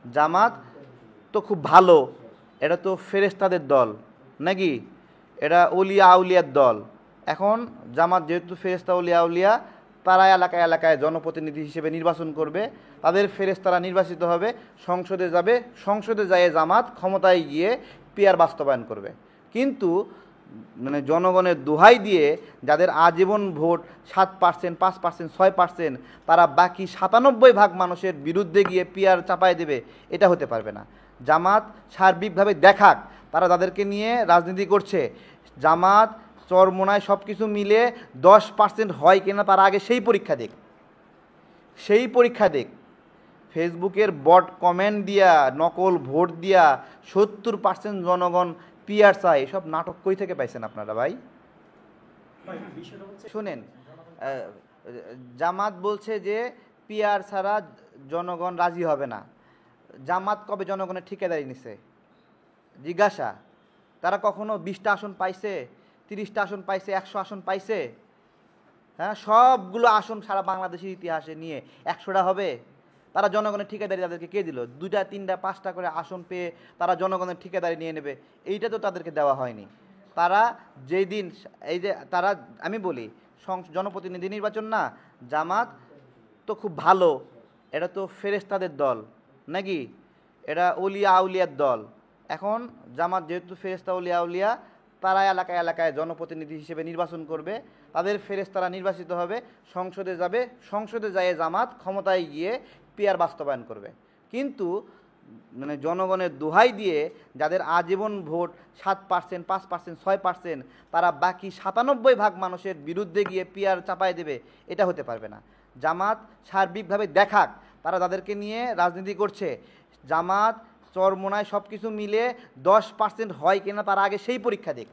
জামাত তো খুব ভালো, এটা তো ফেরেশতাদের দল নাকি, এটা ওলিয়া আউলিয়ার দল। এখন জামাত যেহেতু ফেরেশতা ওলিয়া আউলিয়া, তারা এলাকায় এলাকায় জনপ্রতিনিধি হিসেবে নির্বাচন করবে, তাদের ফেরেশতারা নির্বাচিত হবে, সংসদে যাবে, সংসদে যায় জামাত ক্ষমতায় গিয়ে পিআর বাস্তবায়ন করবে। কিন্তু জনগণের দোহাই দিয়ে যাদের আজীবন ভোট 7%, 5%, 6%, তারা বাকি 97% মানুষের বিরুদ্ধে গিয়ে পিআর চাপায় দেবে, এটা হতে পারবে না। জামাত সার্বিকভাবে দেখাক তারা তাদেরকে নিয়ে রাজনীতি করছে। জামাত চরমোনায় সব কিছু মিলে 10% হয় কিনা তারা আগে সেই পরীক্ষা দেখ। ফেসবুকের বট কমেন্ট দিয়া, নকল ভোট দিয়া 70% জনগণ পিআর চায়। এসব নাটক কই থেকে পাইছেন আপনারা ভাই? শুনেন, জামাত বলছে যে পিআর ছাড়া জনগণ রাজি হবে না। জামাত কবে জনগণের ঠিকাদারি নিছে জিজ্ঞাসা? তারা কখনো 20টা আসন পাইছে, 30টা আসন পাইছে, 100 আসন পাইছে? হ্যাঁ, সবগুলো আসন সারা বাংলাদেশের ইতিহাসে নিয়ে 100টা হবে? তারা জনগণের ঠিকাদারি তাদেরকে কে দিল? 2টা, 3টা, 5টা করে আসন পেয়ে তারা জনগণের ঠিকাদারি নিয়ে নেবে, এইটা তো তাদেরকে দেওয়া হয়নি। তারা যেই দিন এই যে তারা, আমি বলি জনপ্রতিনিধি নির্বাচন না, জামাত তো খুব ভালো, এটা তো ফেরেশতাদের দল নাকি, এটা ওলিয়া আউলিয়ার দল। এখন জামাত যেহেতু ফেরেশতা ওলিয়া আউলিয়া, তারা এলাকায় এলাকায় জনপ্রতিনিধি হিসেবে নির্বাচন করবে, তাদের ফেরেশতারা নির্বাচিত হবে, সংসদে যাবে, সংসদে যায় জামাত ক্ষমতায় গিয়ে পিআর বাস্তবায়ন করবে। কিন্তু জনগণের দোহাই দিয়ে যাদের আজীবন ভোট 7%, 5%, 6%, তারা বাকি 97% মানুষের বিরুদ্ধে গিয়ে পিআর চাপায় দেবে, এটা হতে পারবে না। জামাত সার্বিকভাবে দেখাক তারা তাদেরকে নিয়ে রাজনীতি করছে। জামাত চরমোনায় সব কিছু মিলে 10% হয় কিনা তারা আগে সেই পরীক্ষা দেখ।